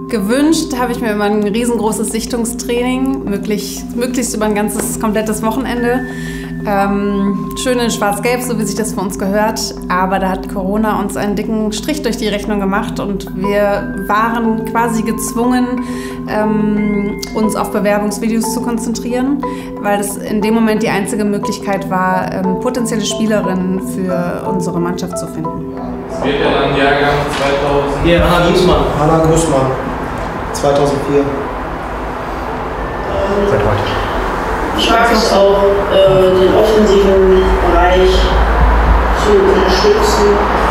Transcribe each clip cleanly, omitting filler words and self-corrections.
Gewünscht habe ich mir immer ein riesengroßes Sichtungstraining, möglichst über ein komplettes Wochenende. Schön in Schwarz-Gelb, so wie sich das für uns gehört. Aber da hat Corona uns einen dicken Strich durch die Rechnung gemacht und wir waren quasi gezwungen, uns auf Bewerbungsvideos zu konzentrieren, weil es in dem Moment die einzige Möglichkeit war, potenzielle Spielerinnen für unsere Mannschaft zu finden. Es wird ja dann Jahrgang 2000. Hier, Hanna Grußmann, 2004. Seit heute. Ich mag es auch, den offensiven Bereich zu unterstützen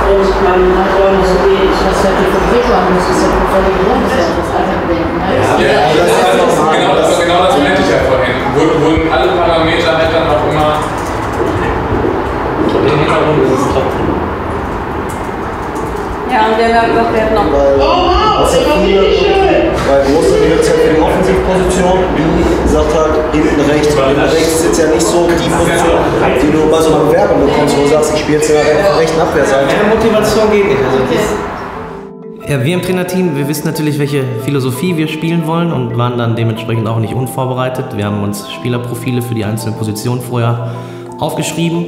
und man hat auch nicht so wenig. Was halt die Vertretung haben muss, ist ja völlig rund, das ist ja das Alterbedenken. Genau das meinte ich ja vorhin. Wurden alle Parameter halt dann auch immer. Im Hintergrund ist es top. Ja, und wir haben gesagt, wir hätten noch. Weil Große jetzt ja für die Offensivposition, wie gesagt hat, hinten rechts. Hinten rechts ist jetzt ja nicht so die Position, die du bei so einer Bewerbung bekommst, wo du sagst, ich spiele jetzt in der rechten Abwehrseite. Keine Motivation geht nicht. Also ja, wir im Trainerteam, wir wissen natürlich, welche Philosophie wir spielen wollen und waren dann dementsprechend auch nicht unvorbereitet. Wir haben uns Spielerprofile für die einzelnen Positionen vorher aufgeschrieben,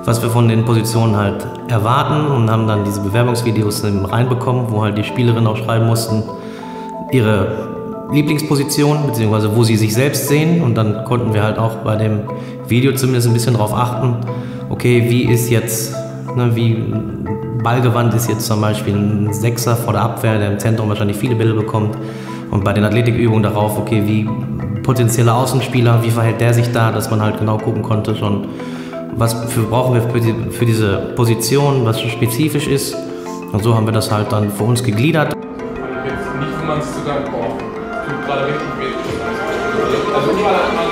was wir von den Positionen halt erwarten, und haben dann diese Bewerbungsvideos reinbekommen, wo halt die Spielerinnen auch schreiben mussten, ihre Lieblingsposition, beziehungsweise wo sie sich selbst sehen, und dann konnten wir halt auch bei dem Video zumindest ein bisschen darauf achten, okay, wie ist jetzt, wie ballgewandt ist jetzt zum Beispiel ein Sechser vor der Abwehr, der im Zentrum wahrscheinlich viele Bälle bekommt, und bei den Athletikübungen darauf, okay, wie potenzieller Außenspieler, wie verhält der sich da, dass man halt genau gucken konnte schon, was brauchen wir für diese Position, was spezifisch ist, und so haben wir das halt dann für uns gegliedert. Jetzt nicht, wo man es sogar braucht. Tut gerade richtig weh. Also überall hat man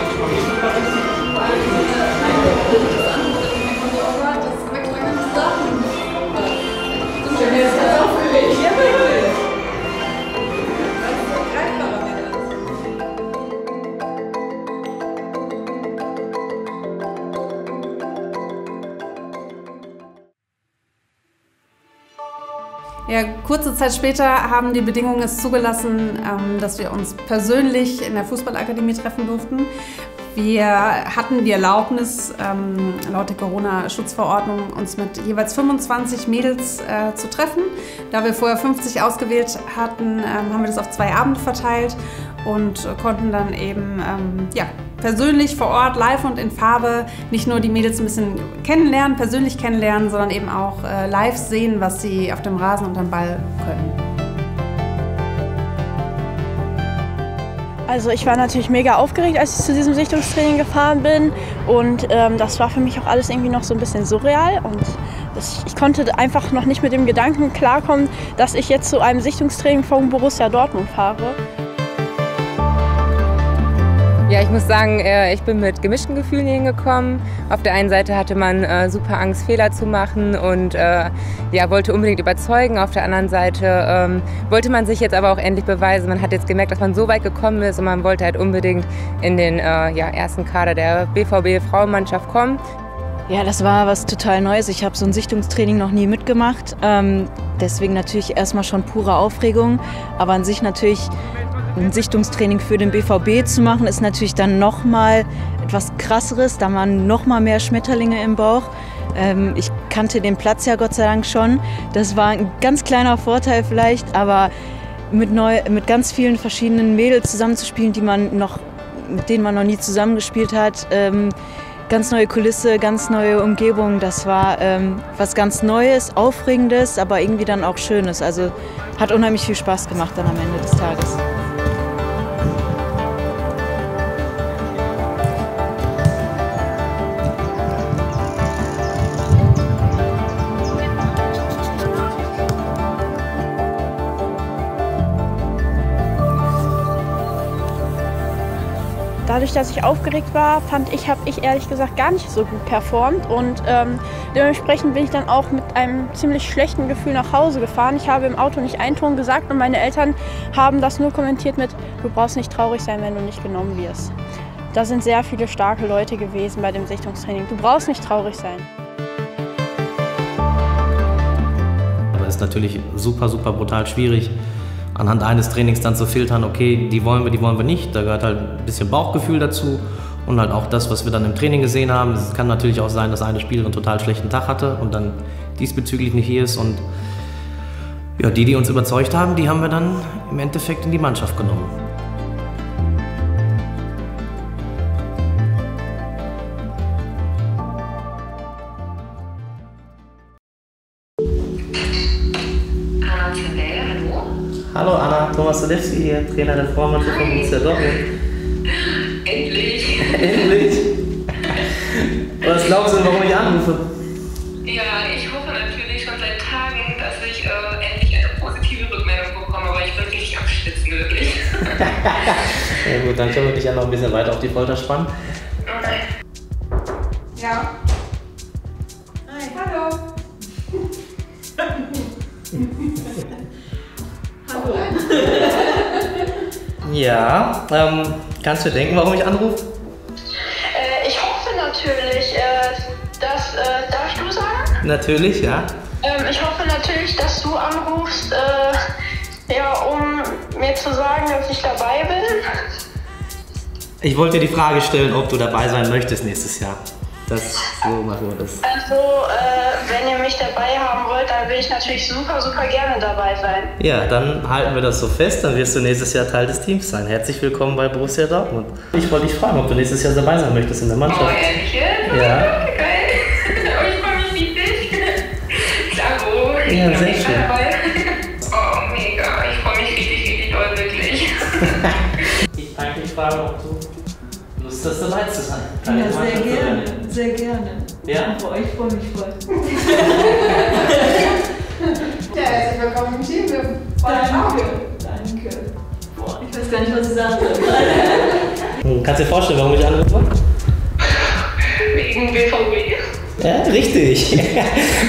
Ja, kurze Zeit später haben die Bedingungen es zugelassen, dass wir uns persönlich in der Fußballakademie treffen durften. Wir hatten die Erlaubnis, laut der Corona-Schutzverordnung, uns mit jeweils 25 Mädels zu treffen. Da wir vorher 50 ausgewählt hatten, haben wir das auf 2 Abende verteilt und konnten dann eben persönlich vor Ort, live und in Farbe, nicht nur die Mädels ein bisschen kennenlernen, persönlich kennenlernen, sondern eben auch live sehen, was sie auf dem Rasen und am Ball können. Also ich war natürlich mega aufgeregt, als ich zu diesem Sichtungstraining gefahren bin, und das war für mich auch alles irgendwie noch so ein bisschen surreal, und ich konnte einfach noch nicht mit dem Gedanken klarkommen, dass ich jetzt zu einem Sichtungstraining von Borussia Dortmund fahre. Ja, ich muss sagen, ich bin mit gemischten Gefühlen hingekommen. Auf der einen Seite hatte man super Angst, Fehler zu machen und wollte unbedingt überzeugen. Auf der anderen Seite wollte man sich jetzt aber auch endlich beweisen. Man hat jetzt gemerkt, dass man so weit gekommen ist, und man wollte halt unbedingt in den ersten Kader der BVB-Frauenmannschaft kommen. Ja, das war was total Neues. Ich habe so ein Sichtungstraining noch nie mitgemacht. Deswegen natürlich erstmal schon pure Aufregung. Aber an sich natürlich ein Sichtungstraining für den BVB zu machen, ist natürlich dann nochmal etwas Krasseres. Da waren nochmal mehr Schmetterlinge im Bauch. Ich kannte den Platz ja Gott sei Dank schon. Das war ein ganz kleiner Vorteil vielleicht, aber mit ganz vielen verschiedenen Mädels zusammenzuspielen, mit denen man noch nie zusammengespielt hat, ganz neue Kulisse, ganz neue Umgebung, das war was ganz Neues, Aufregendes, aber irgendwie dann auch Schönes. Also hat unheimlich viel Spaß gemacht dann am Ende des Tages. Dadurch, dass ich aufgeregt war, habe ich ehrlich gesagt gar nicht so gut performt, und dementsprechend bin ich dann auch mit einem ziemlich schlechten Gefühl nach Hause gefahren. Ich habe im Auto nicht einen Ton gesagt, und meine Eltern haben das nur kommentiert mit: Du brauchst nicht traurig sein, wenn du nicht genommen wirst. Da sind sehr viele starke Leute gewesen bei dem Sichtungstraining. Du brauchst nicht traurig sein. Aber es ist natürlich super, super brutal schwierig, anhand eines Trainings dann zu filtern, okay, die wollen wir nicht. Da gehört halt ein bisschen Bauchgefühl dazu und halt auch das, was wir dann im Training gesehen haben. Es kann natürlich auch sein, dass eine Spielerin einen total schlechten Tag hatte und dann diesbezüglich nicht hier ist. Und ja, die uns überzeugt haben, die haben wir dann im Endeffekt in die Mannschaft genommen. Hallo Anna, Thomas Solewski hier, Trainer der Frauenmannschaft von Borussia Dortmund. Endlich! Endlich! Was glaubst du, warum ich anrufe? Ja, ich hoffe natürlich schon seit Tagen, dass ich endlich eine positive Rückmeldung bekomme, aber ich bin richtig am Schwitzen, wirklich. Ja gut, dann können wir dich ja noch ein bisschen weiter auf die Folter spannen. Okay. Ja. Hi, hallo. Hallo. Ja, kannst du denken, warum ich anrufe? Ich hoffe natürlich, darf ich du sagen? Natürlich, ja. Ich hoffe natürlich, dass du anrufst, um mir zu sagen, dass ich dabei bin. Ich wollte dir die Frage stellen, ob du dabei sein möchtest nächstes Jahr. So machen wir das. Also, wenn ihr mich dabei haben wollt, dann will ich natürlich super, super gerne dabei sein. Ja, dann halten wir das so fest, dann wirst du nächstes Jahr Teil des Teams sein. Herzlich willkommen bei Borussia Dortmund. Ich wollte dich fragen, ob du nächstes Jahr dabei sein möchtest in der Mannschaft. Oh, ehrlich? Ja. Geil. Oh, ich freue mich riesig. Klaro, ich Ja, bin sehr mega schön. dabei. Oh, mega. Ich freue mich richtig, richtig doll, wirklich. Ich kann dich fragen, ob du Lust hast, dabei zu sein. Ja, sehr gerne, sehr gerne. Ja? Boah, ich freue mich voll. Ja, herzlich willkommen im Team. Wir freuen uns auch. Danke. Boah, ich weiß gar nicht, was ich sagen soll. Kannst du dir vorstellen, warum ich anrufe? Wegen BVB. Ja, richtig.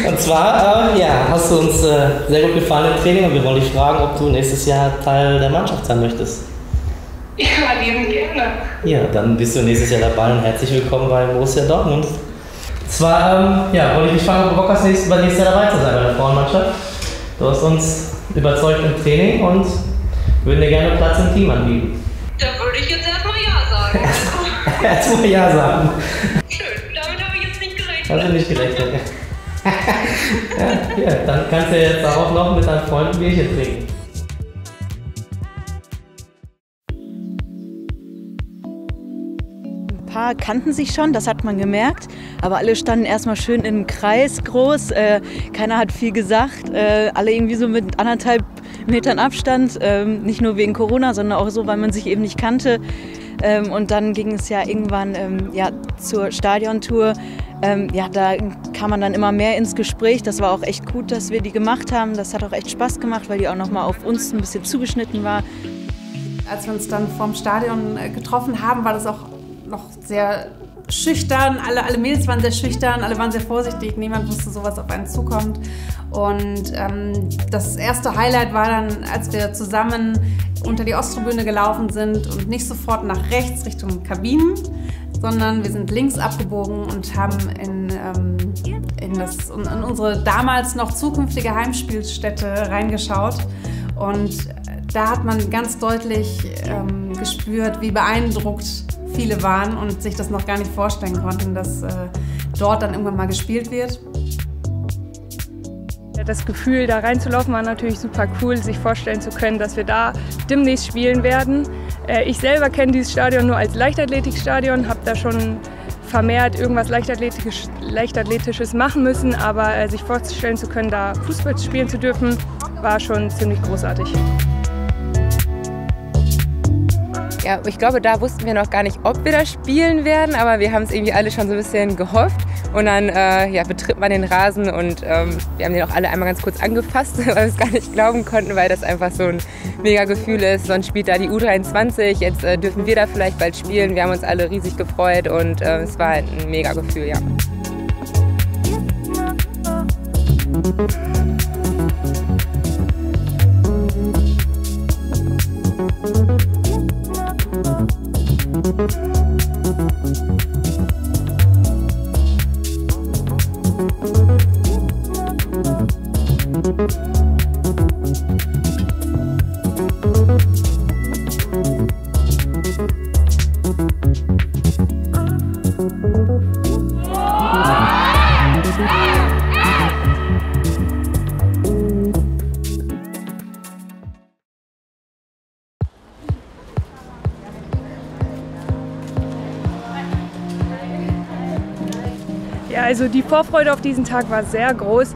Und zwar hast du uns sehr gut gefallen im Training und wir wollen dich fragen, ob du nächstes Jahr Teil der Mannschaft sein möchtest. Ja, lieben gerne. Ja, dann bist du nächstes Jahr dabei und herzlich willkommen bei Borussia Dortmund. Zwar wollte ich dich fragen, ob du Bock hast, nächstes Jahr dabei zu sein bei der Frauenmannschaft. Du hast uns überzeugt im Training und würden dir gerne Platz im Team anbieten. Da würde ich jetzt erstmal Ja sagen. Erstmal Ja sagen. Schön, damit habe ich jetzt nicht gerechnet. Hast du nicht gerechnet? Ja, dann kannst du jetzt auch noch mit deinen Freunden ein Bierchen trinken. Ein paar kannten sich schon, das hat man gemerkt, aber alle standen erstmal schön im Kreis groß, keiner hat viel gesagt, alle irgendwie so mit 1,5 Metern Abstand, nicht nur wegen Corona, sondern auch so, weil man sich eben nicht kannte. Und dann ging es ja irgendwann zur Stadiontour. Da kam man dann immer mehr ins Gespräch. Das war auch echt gut, dass wir die gemacht haben. Das hat auch echt Spaß gemacht, weil die auch noch mal auf uns ein bisschen zugeschnitten war. Als wir uns dann vorm Stadion getroffen haben, war das auch noch sehr schüchtern. Alle Mädels waren sehr schüchtern, alle waren sehr vorsichtig. Niemand wusste, so was auf einen zukommt. Und das erste Highlight war dann, als wir zusammen unter die Osttribüne gelaufen sind und nicht sofort nach rechts Richtung Kabinen, sondern wir sind links abgebogen und haben in unsere damals noch zukünftige Heimspielstätte reingeschaut. Und da hat man ganz deutlich gespürt, wie beeindruckt viele waren und sich das noch gar nicht vorstellen konnten, dass dort dann irgendwann mal gespielt wird. Das Gefühl, da reinzulaufen, war natürlich super cool, sich vorstellen zu können, dass wir da demnächst spielen werden. Ich selber kenne dieses Stadion nur als Leichtathletikstadion, habe da schon vermehrt irgendwas Leichtathletisches machen müssen, aber sich vorstellen zu können, da Fußball spielen zu dürfen, war schon ziemlich großartig. Ja, ich glaube, da wussten wir noch gar nicht, ob wir da spielen werden, aber wir haben es irgendwie alle schon so ein bisschen gehofft. Und dann betritt man den Rasen und wir haben den auch alle einmal ganz kurz angefasst, weil wir es gar nicht glauben konnten, weil das einfach so ein mega Gefühl ist. Sonst spielt da die U23, jetzt dürfen wir da vielleicht bald spielen. Wir haben uns alle riesig gefreut und es war ein mega Gefühl, ja. Also die Vorfreude auf diesen Tag war sehr groß.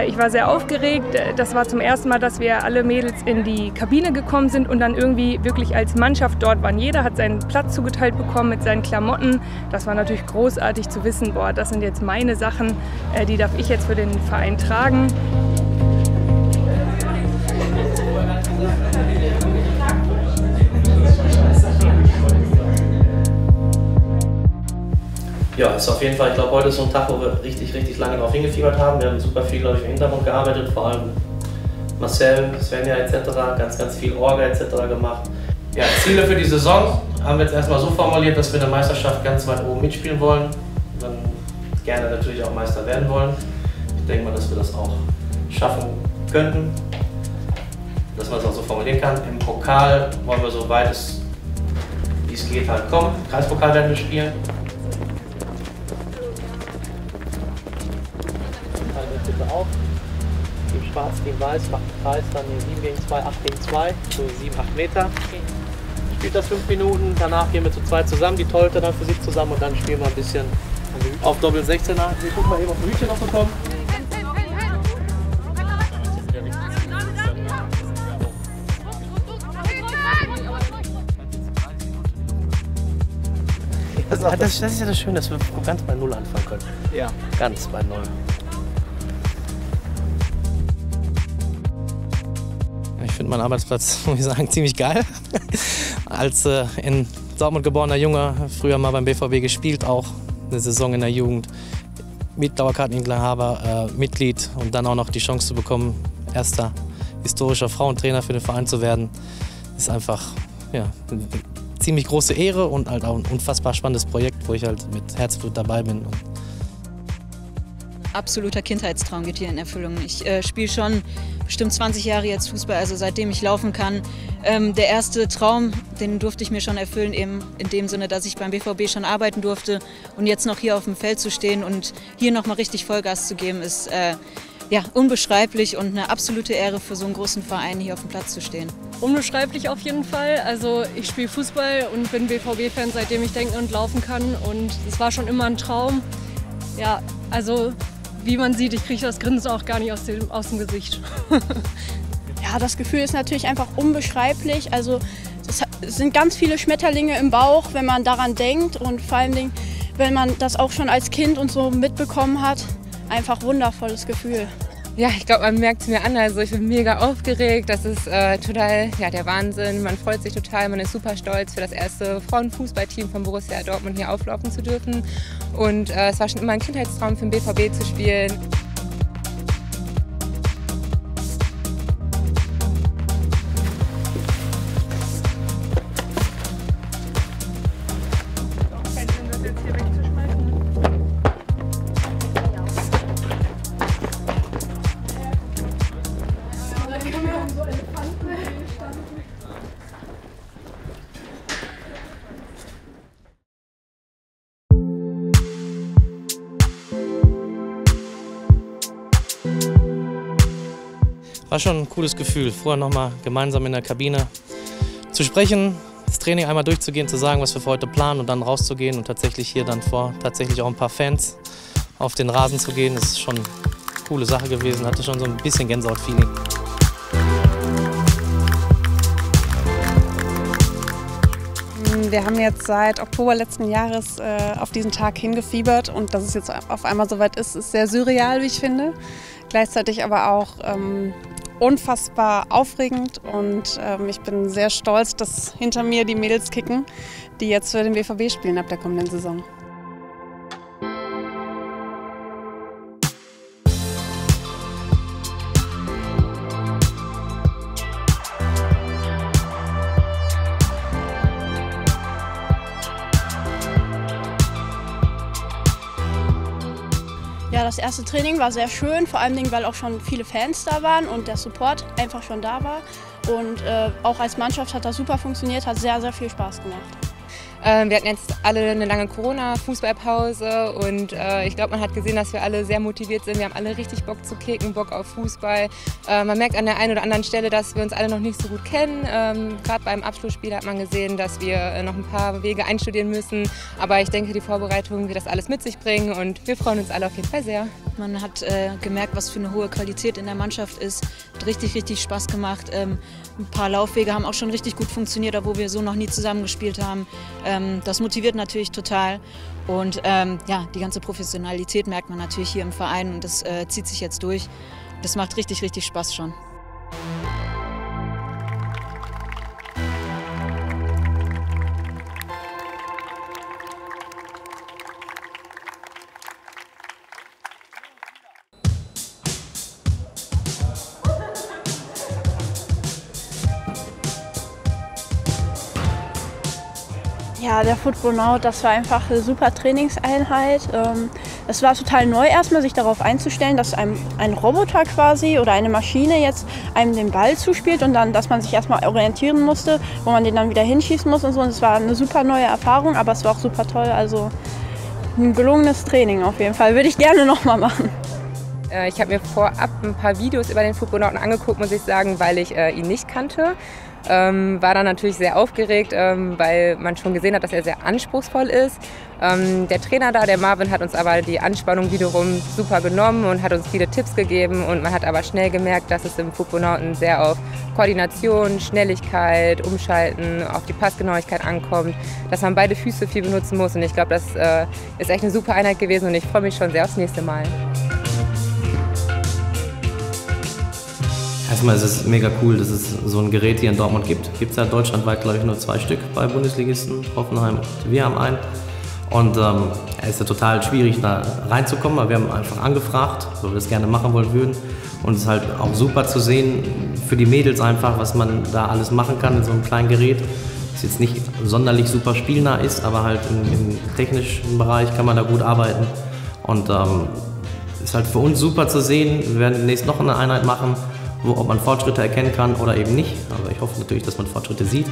Ich war sehr aufgeregt. Das war zum ersten Mal, dass wir alle Mädels in die Kabine gekommen sind und dann irgendwie wirklich als Mannschaft dort waren. Jeder hat seinen Platz zugeteilt bekommen mit seinen Klamotten. Das war natürlich großartig zu wissen, boah, das sind jetzt meine Sachen, die darf ich jetzt für den Verein tragen. Ja, ist auf jeden Fall, ich glaube, heute ist so ein Tag, wo wir richtig lange darauf hingefiebert haben. Wir haben super viel, glaube ich, im Hintergrund gearbeitet, vor allem Marcel, Svenja etc., ganz viel Orga etc. gemacht. Ja, Ziele für die Saison haben wir jetzt erstmal so formuliert, dass wir in der Meisterschaft ganz weit oben mitspielen wollen. Dann gerne natürlich auch Meister werden wollen. Ich denke mal, dass wir das auch schaffen könnten, dass man es auch so formulieren kann. Im Pokal wollen wir so weit wie es geht halt kommen. Kreispokal werden wir spielen. Bitte auf. Team Schwarz, Team Weiß, macht einen Kreis, dann 7 gegen 2, 8 gegen 2, so 7, 8 Meter. Spielt das 5 Minuten, danach gehen wir zu zweit zusammen, die Tolte dann für sich zusammen und dann spielen wir ein bisschen auf Doppel 16er. Wir gucken mal eben, ob wir Hütchen noch bekommen. Das ist ja das Schöne, dass wir ganz bei Null anfangen können. Ja. Ganz bei Null. Ich finde meinen Arbeitsplatz, muss ich sagen, ziemlich geil. Als in Dortmund geborener Junge, früher mal beim BVB gespielt, auch eine Saison in der Jugend, mit Dauerkarteninhaber, Mitglied und dann auch noch die Chance zu bekommen, erster historischer Frauentrainer für den Verein zu werden, ist einfach ja, eine ziemlich große Ehre und halt auch ein unfassbar spannendes Projekt, wo ich halt mit Herzblut dabei bin. Absoluter Kindheitstraum geht hier in Erfüllung. Ich spiele schon bestimmt 20 Jahre jetzt Fußball, also seitdem ich laufen kann. Der erste Traum, den durfte ich mir schon erfüllen, eben in dem Sinne, dass ich beim BVB schon arbeiten durfte. Und jetzt noch hier auf dem Feld zu stehen und hier noch mal richtig Vollgas zu geben, ist ja, unbeschreiblich und eine absolute Ehre für so einen großen Verein, hier auf dem Platz zu stehen. Unbeschreiblich auf jeden Fall. Also ich spiele Fußball und bin BVB-Fan, seitdem ich denken und laufen kann. Und es war schon immer ein Traum. Ja, also wie man sieht, ich kriege das Grinsen auch gar nicht aus dem Gesicht. Ja, das Gefühl ist natürlich einfach unbeschreiblich. Also es sind ganz viele Schmetterlinge im Bauch, wenn man daran denkt und vor allen Dingen, wenn man das auch schon als Kind und so mitbekommen hat. Einfach wundervolles Gefühl. Ja, ich glaube, man merkt es mir an. Also ich bin mega aufgeregt. Das ist total ja, der Wahnsinn. Man freut sich total. Man ist super stolz, für das erste Frauenfußballteam von Borussia Dortmund hier auflaufen zu dürfen. Und es war schon immer ein Kindheitstraum, für den BVB zu spielen. War schon ein cooles Gefühl, vorher nochmal gemeinsam in der Kabine zu sprechen, das Training einmal durchzugehen, zu sagen, was wir für heute planen und dann rauszugehen und tatsächlich hier dann vor tatsächlich auch ein paar Fans auf den Rasen zu gehen. Das ist schon eine coole Sache gewesen, hatte schon so ein bisschen Gänsehaut-Feeling. Wir haben jetzt seit Oktober letzten Jahres auf diesen Tag hingefiebert und dass es jetzt auf einmal soweit ist sehr surreal, wie ich finde. Gleichzeitig aber auch unfassbar aufregend und ich bin sehr stolz, dass hinter mir die Mädels kicken, die jetzt für den BVB spielen ab der kommenden Saison. Ja, das erste Training war sehr schön, vor allem weil auch schon viele Fans da waren und der Support einfach schon da war. Und auch als Mannschaft hat das super funktioniert, hat sehr viel Spaß gemacht. Wir hatten jetzt alle eine lange Corona-Fußballpause und ich glaube, man hat gesehen, dass wir alle sehr motiviert sind. Wir haben alle richtig Bock zu kicken, Bock auf Fußball. Man merkt an der einen oder anderen Stelle, dass wir uns alle noch nicht so gut kennen. Gerade beim Abschlussspiel hat man gesehen, dass wir noch ein paar Wege einstudieren müssen. Aber ich denke, die Vorbereitung wird das alles mit sich bringen und wir freuen uns alle auf jeden Fall sehr. Man hat gemerkt, was für eine hohe Qualität in der Mannschaft ist. Hat richtig, richtig Spaß gemacht. Ein paar Laufwege haben auch schon richtig gut funktioniert, obwohl wir so noch nie zusammengespielt haben. Das motiviert natürlich total. Und ja, die ganze Professionalität merkt man natürlich hier im Verein und das zieht sich jetzt durch. Das macht richtig, richtig Spaß schon. Ja, der Football Now, das war einfach eine super Trainingseinheit. Es war total neu erstmal, sich darauf einzustellen, dass einem ein Roboter quasi oder eine Maschine jetzt einem den Ball zuspielt und dann, dass man sich erstmal orientieren musste, wo man den dann wieder hinschießen muss und so. Und es war eine super neue Erfahrung, aber es war auch super toll. Also ein gelungenes Training auf jeden Fall. Würde ich gerne nochmal machen. Ich habe mir vorab ein paar Videos über den Footballnauten angeguckt, muss ich sagen, weil ich ihn nicht kannte. War dann natürlich sehr aufgeregt, weil man schon gesehen hat, dass er sehr anspruchsvoll ist. Der Trainer da, der Marvin, hat uns aber die Anspannung wiederum super genommen und hat uns viele Tipps gegeben. Und man hat aber schnell gemerkt, dass es im Footballnauten sehr auf Koordination, Schnelligkeit, Umschalten, auf die Passgenauigkeit ankommt, dass man beide Füße viel benutzen muss. Und ich glaube, das ist echt eine super Einheit gewesen und ich freue mich schon sehr aufs nächste Mal. Erstmal ist es mega cool, dass es so ein Gerät hier in Dortmund gibt. Gibt es ja deutschlandweit, glaube ich, nur 2 Stück bei Bundesligisten, Hoffenheim und wir haben einen. Und es ist ja total schwierig, da reinzukommen, aber wir haben einfach angefragt, weil wir das gerne machen wollen würden. Und es ist halt auch super zu sehen, für die Mädels einfach, was man da alles machen kann in so einem kleinen Gerät. Das jetzt nicht sonderlich super spielnah ist, aber halt im technischen Bereich kann man da gut arbeiten. Und ist halt für uns super zu sehen. Wir werden demnächst noch eine Einheit machen, ob man Fortschritte erkennen kann oder eben nicht. Aber ich hoffe natürlich, dass man Fortschritte sieht.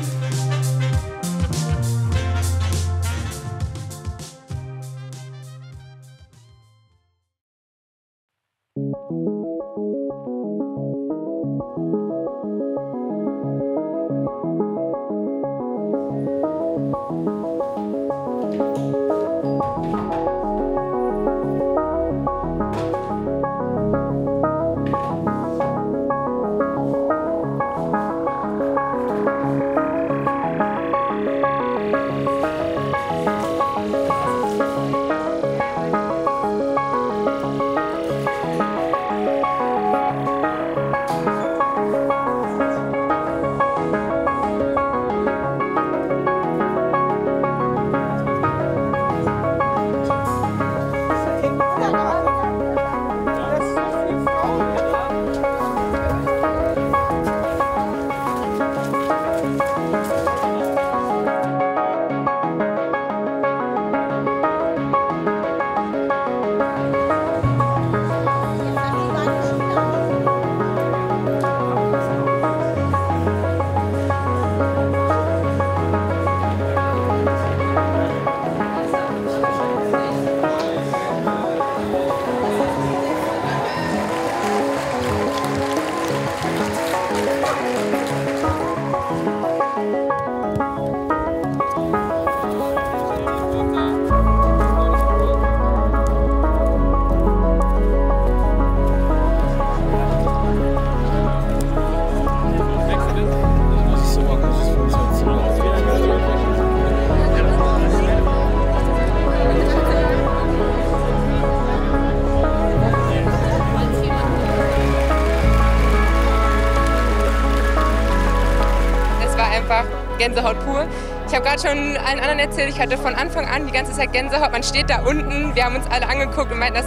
Gänsehaut pur. Ich habe gerade schon allen anderen erzählt, ich hatte von Anfang an die ganze Zeit Gänsehaut. Man steht da unten, wir haben uns alle angeguckt und meinten, das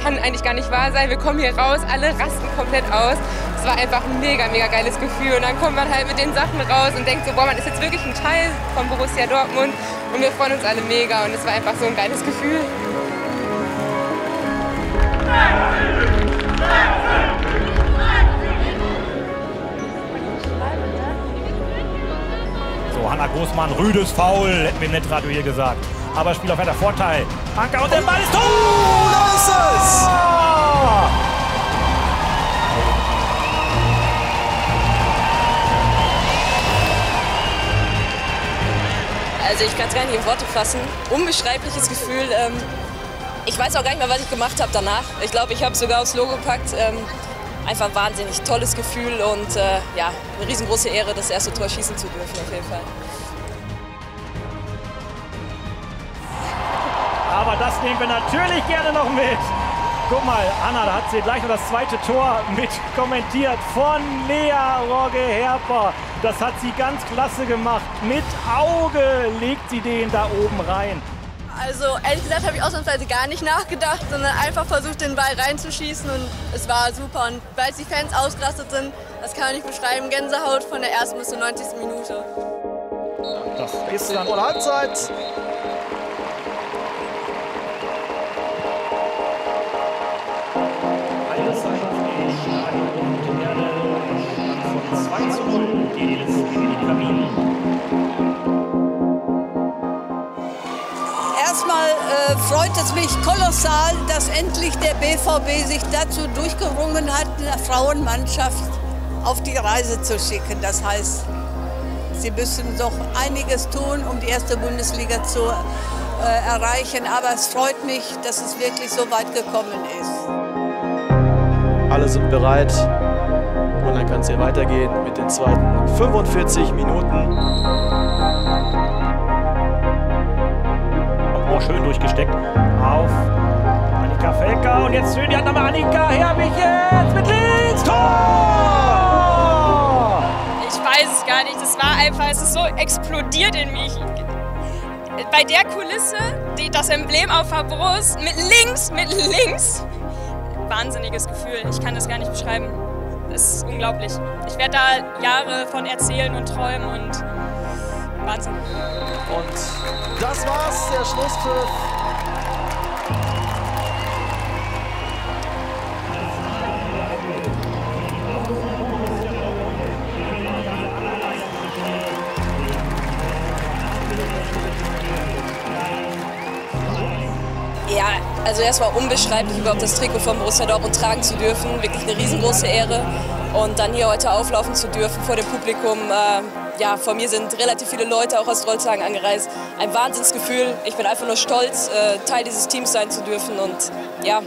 kann eigentlich gar nicht wahr sein. Wir kommen hier raus, alle rasten komplett aus. Es war einfach ein mega, mega geiles Gefühl. Und dann kommt man halt mit den Sachen raus und denkt so, boah, man ist jetzt wirklich ein Teil von Borussia Dortmund. Und wir freuen uns alle mega und es war einfach so ein geiles Gefühl. So, Anna Großmann, rüdes Foul, hätten wir im Netradio hier gesagt. Aber Spiel auf weiter Vorteil. Anker und der Ball ist tot! Da ist es! Also ich kann es gar nicht in Worte fassen. Unbeschreibliches Gefühl. Ich weiß auch gar nicht mehr, was ich gemacht habe danach. Ich glaube, ich habe es sogar aufs Logo gepackt. Einfach ein wahnsinnig tolles Gefühl und ja, eine riesengroße Ehre, das erste Tor schießen zu dürfen auf jeden Fall. Aber das nehmen wir natürlich gerne noch mit. Guck mal, Anna, da hat sie gleich noch das zweite Tor mit kommentiert von Lea Rogge-Herper. Das hat sie ganz klasse gemacht. Mit Auge legt sie den da oben rein. Also ehrlich gesagt habe ich ausnahmsweise gar nicht nachgedacht, sondern einfach versucht, den Ball reinzuschießen und es war super. Und weil die Fans ausgerastet sind, das kann man nicht beschreiben, Gänsehaut von der ersten bis zur 90. Minute. Das ist dann vor Halbzeit. Erstmal freut es mich kolossal, dass endlich der BVB sich dazu durchgerungen hat, eine Frauenmannschaft auf die Reise zu schicken. Das heißt, sie müssen doch einiges tun, um die erste Bundesliga zu erreichen. Aber es freut mich, dass es wirklich so weit gekommen ist. Alle sind bereit und dann kann es hier weitergehen mit den zweiten 45 Minuten. Oh, schön durchgesteckt auf Annika Felker und jetzt schön die Annahme Annika Herwig jetzt mit links, Tor! Ich weiß es gar nicht, das war einfach, es ist so explodiert in mich. Bei der Kulisse, das Emblem auf der Brust, mit links, wahnsinniges Gefühl, ich kann das gar nicht beschreiben. Das ist unglaublich. Ich werde da Jahre von erzählen und träumen und Wahnsinn. Und das war's, der Schlusspfiff. Ja, also erstmal unbeschreiblich, überhaupt das Trikot von Borussia Dortmund tragen zu dürfen. Wirklich eine riesengroße Ehre. Und dann hier heute auflaufen zu dürfen vor dem Publikum. Ja, vor mir sind relativ viele Leute auch aus Drolshagen angereist. Ein Wahnsinnsgefühl. Ich bin einfach nur stolz, Teil dieses Teams sein zu dürfen. Und ja,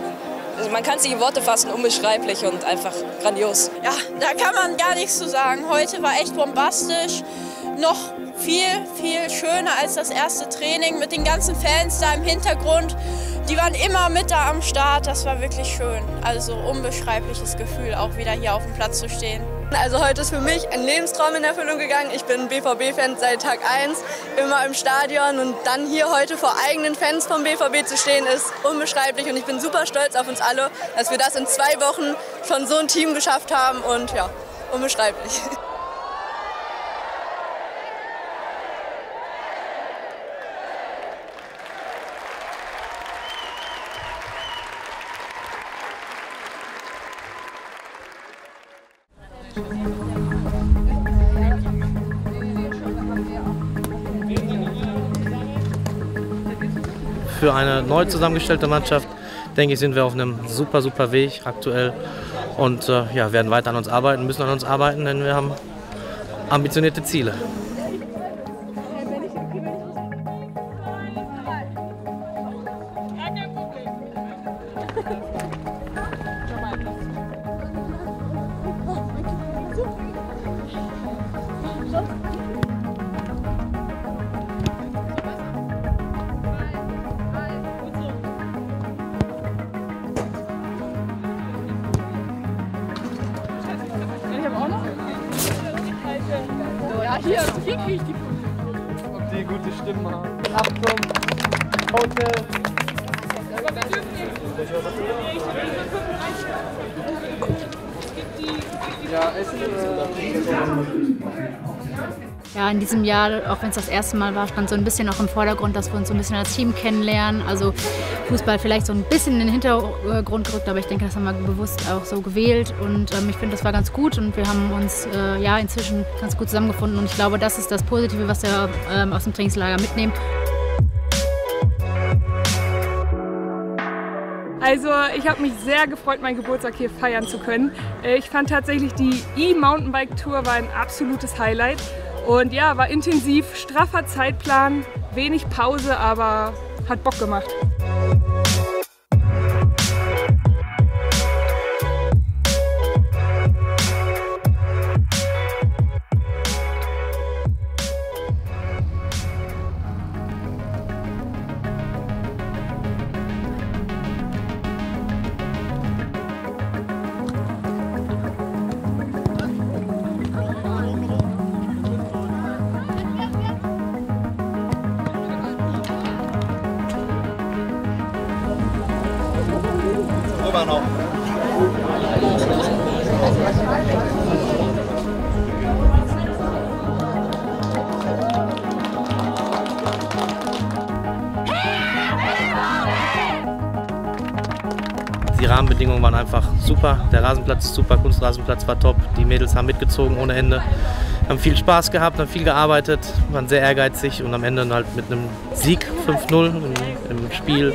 also man kann es nicht in Worte fassen, unbeschreiblich und einfach grandios. Ja, da kann man gar nichts zu sagen. Heute war echt bombastisch. Noch viel schöner als das erste Training mit den ganzen Fans da im Hintergrund. Die waren immer mit da am Start, das war wirklich schön. Also unbeschreibliches Gefühl, auch wieder hier auf dem Platz zu stehen. Also heute ist für mich ein Lebenstraum in Erfüllung gegangen. Ich bin BVB-Fan seit Tag 1, immer im Stadion und dann hier heute vor eigenen Fans vom BVB zu stehen, ist unbeschreiblich und ich bin super stolz auf uns alle, dass wir das in 2 Wochen schon so ein Team geschafft haben und ja, unbeschreiblich. Für eine neu zusammengestellte Mannschaft, denke ich, sind wir auf einem super Weg aktuell und ja, werden weiter an uns arbeiten, müssen an uns arbeiten, denn wir haben ambitionierte Ziele. Hier kriege ich die Punkte. Und die gute Stimme haben. Achtung, Haute. Aber wir dürfen nicht. Ja, in diesem Jahr, auch wenn es das erste Mal war, stand so ein bisschen auch im Vordergrund, dass wir uns so ein bisschen als Team kennenlernen. Also Fußball vielleicht so ein bisschen in den Hintergrund gerückt, aber ich denke, das haben wir bewusst auch so gewählt. Und ich finde, das war ganz gut und wir haben uns ja inzwischen ganz gut zusammengefunden. Und ich glaube, das ist das Positive, was wir aus dem Trainingslager mitnehmen. Also ich habe mich sehr gefreut, meinen Geburtstag hier feiern zu können. Ich fand tatsächlich, die E-Mountainbike-Tour war ein absolutes Highlight. Und ja, war intensiv, straffer Zeitplan, wenig Pause, aber hat Bock gemacht. Noch. Die Rahmenbedingungen waren einfach super. Der Rasenplatz ist super, Kunstrasenplatz war top. Die Mädels haben mitgezogen ohne Ende. Haben viel Spaß gehabt, haben viel gearbeitet, waren sehr ehrgeizig und am Ende halt mit einem Sieg 5-0 im Spiel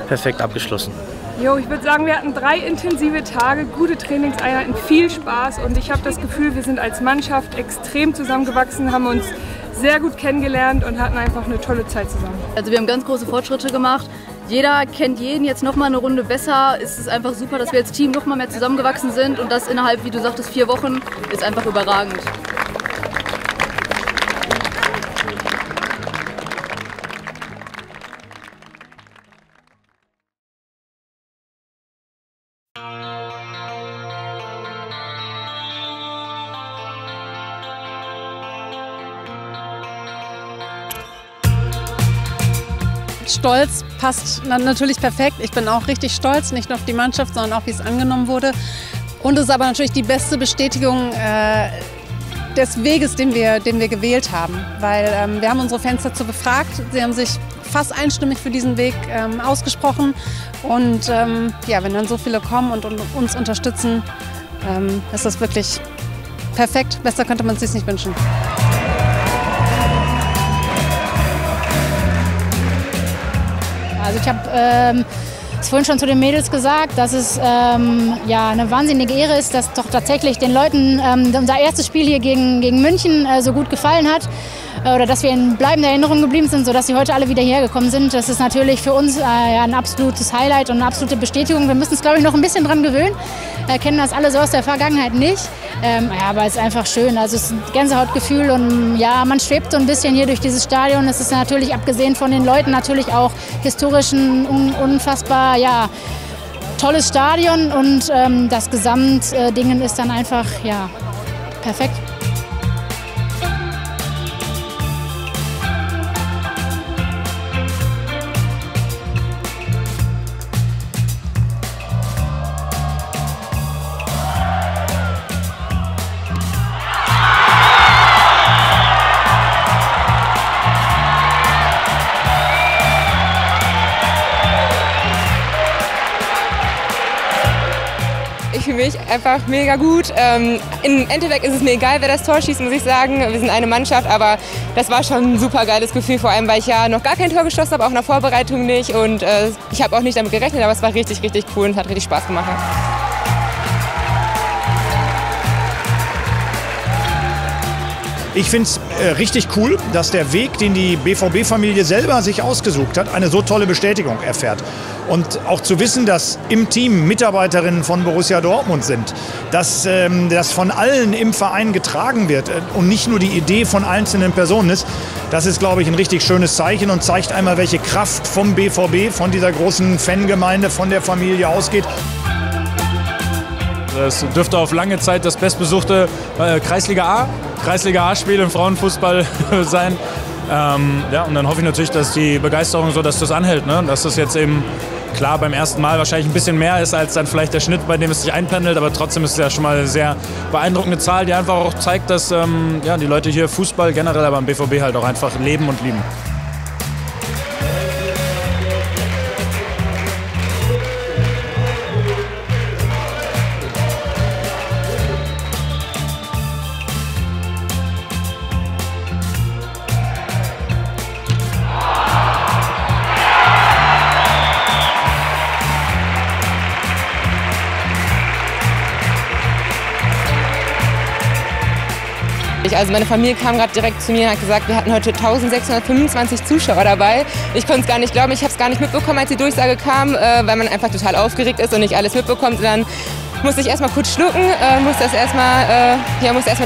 perfekt abgeschlossen. Jo, ich würde sagen, wir hatten 3 intensive Tage, gute Trainingseinheiten, viel Spaß und ich habe das Gefühl, wir sind als Mannschaft extrem zusammengewachsen, haben uns sehr gut kennengelernt und hatten einfach eine tolle Zeit zusammen. Also wir haben ganz große Fortschritte gemacht. Jeder kennt jeden jetzt noch mal eine Runde besser. Es ist einfach super, dass wir als Team noch mal mehr zusammengewachsen sind und das innerhalb, wie du sagtest, 4 Wochen ist einfach überragend. Stolz passt natürlich perfekt. Ich bin auch richtig stolz, nicht nur auf die Mannschaft, sondern auch, wie es angenommen wurde. Und es ist aber natürlich die beste Bestätigung des Weges, den wir gewählt haben. Weil wir haben unsere Fans dazu befragt. Sie haben sich fast einstimmig für diesen Weg ausgesprochen. Und ja, wenn dann so viele kommen und uns unterstützen, ist das wirklich perfekt. Besser könnte man es sich nicht wünschen. Also ich habe es vorhin schon zu den Mädels gesagt, dass es ja, eine wahnsinnige Ehre ist, dass doch tatsächlich den Leuten unser erstes Spiel hier gegen München so gut gefallen hat. Oder dass wir in bleibender Erinnerung geblieben sind, sodass sie heute alle wieder hergekommen sind. Das ist natürlich für uns ja, ein absolutes Highlight und eine absolute Bestätigung. Wir müssen uns, glaube ich, noch ein bisschen dran gewöhnen. Kennen das alle so aus der Vergangenheit nicht. Ja, aber es ist einfach schön. Also es ist ein Gänsehautgefühl und ja, man schwebt so ein bisschen hier durch dieses Stadion. Es ist natürlich, abgesehen von den Leuten, natürlich auch historisch ein unfassbar ja, tolles Stadion und das Gesamtdingen ist dann einfach ja, perfekt. Ich fühle mich einfach mega gut. Im Endeffekt ist es mir egal, wer das Tor schießt, muss ich sagen. Wir sind eine Mannschaft, aber das war schon ein super geiles Gefühl, vor allem weil ich ja noch gar kein Tor geschossen habe, auch in der Vorbereitung nicht. Und ich habe auch nicht damit gerechnet, aber es war richtig, richtig cool und hat richtig Spaß gemacht. Ich finde es richtig cool, dass der Weg, den die BVB-Familie selber sich ausgesucht hat, eine so tolle Bestätigung erfährt. Und auch zu wissen, dass im Team Mitarbeiterinnen von Borussia Dortmund sind, dass das von allen im Verein getragen wird und nicht nur die Idee von einzelnen Personen ist, das ist, glaube ich, ein richtig schönes Zeichen und zeigt einmal, welche Kraft vom BVB, von dieser großen Fangemeinde, von der Familie ausgeht. Es dürfte auf lange Zeit das bestbesuchte Kreisliga A-Spiel im Frauenfußball sein. Ja, und dann hoffe ich natürlich, dass die Begeisterung so, dass das anhält, ne? Dass das jetzt eben, klar, beim ersten Mal wahrscheinlich ein bisschen mehr ist als dann vielleicht der Schnitt, bei dem es sich einpendelt, aber trotzdem ist es ja schon mal eine sehr beeindruckende Zahl, die einfach auch zeigt, dass ja, die Leute hier Fußball generell, aber am BVB halt auch einfach leben und lieben. Also meine Familie kam gerade direkt zu mir und hat gesagt, wir hatten heute 1625 Zuschauer dabei. Ich konnte es gar nicht glauben, ich habe es gar nicht mitbekommen, als die Durchsage kam, weil man einfach total aufgeregt ist und nicht alles mitbekommt. Und dann musste ich erstmal kurz schlucken, musste erstmal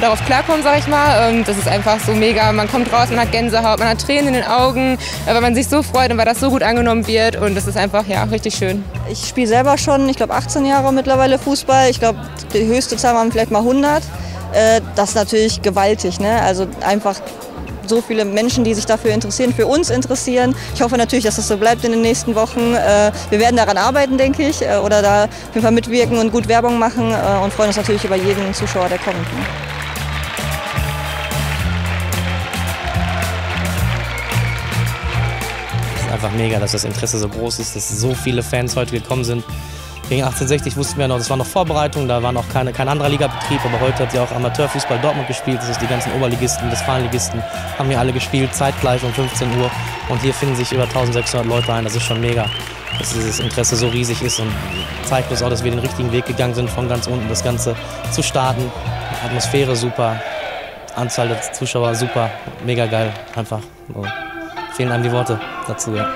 darauf klarkommen, sag ich mal. Und das ist einfach so mega, man kommt raus, man hat Gänsehaut, man hat Tränen in den Augen, weil man sich so freut und weil das so gut angenommen wird. Und das ist einfach, ja, richtig schön. Ich spiele selber schon, ich glaube 18 Jahre mittlerweile Fußball. Ich glaube, die höchste Zahl waren vielleicht mal 100. Das ist natürlich gewaltig, ne? Also einfach so viele Menschen, die sich dafür interessieren, für uns interessieren. Ich hoffe natürlich, dass das so bleibt in den nächsten Wochen. Wir werden daran arbeiten, denke ich, oder da auf jeden Fall mitwirken und gut Werbung machen und freuen uns natürlich über jeden Zuschauer, der kommt. Ne? Es ist einfach mega, dass das Interesse so groß ist, dass so viele Fans heute gekommen sind. Gegen 1860 wussten wir noch, das war noch Vorbereitung, da war noch kein anderer Ligabetrieb, aber heute hat ja auch Amateurfußball Dortmund gespielt, das ist die ganzen Oberligisten, Westfalenligisten, haben hier alle gespielt, zeitgleich um 15 Uhr und hier finden sich über 1600 Leute ein, das ist schon mega, dass dieses Interesse so riesig ist und zeigt uns auch, dass wir den richtigen Weg gegangen sind, von ganz unten das Ganze zu starten, Atmosphäre super, Anzahl der Zuschauer super, mega geil, einfach, so. Fehlen einem die Worte dazu, ja.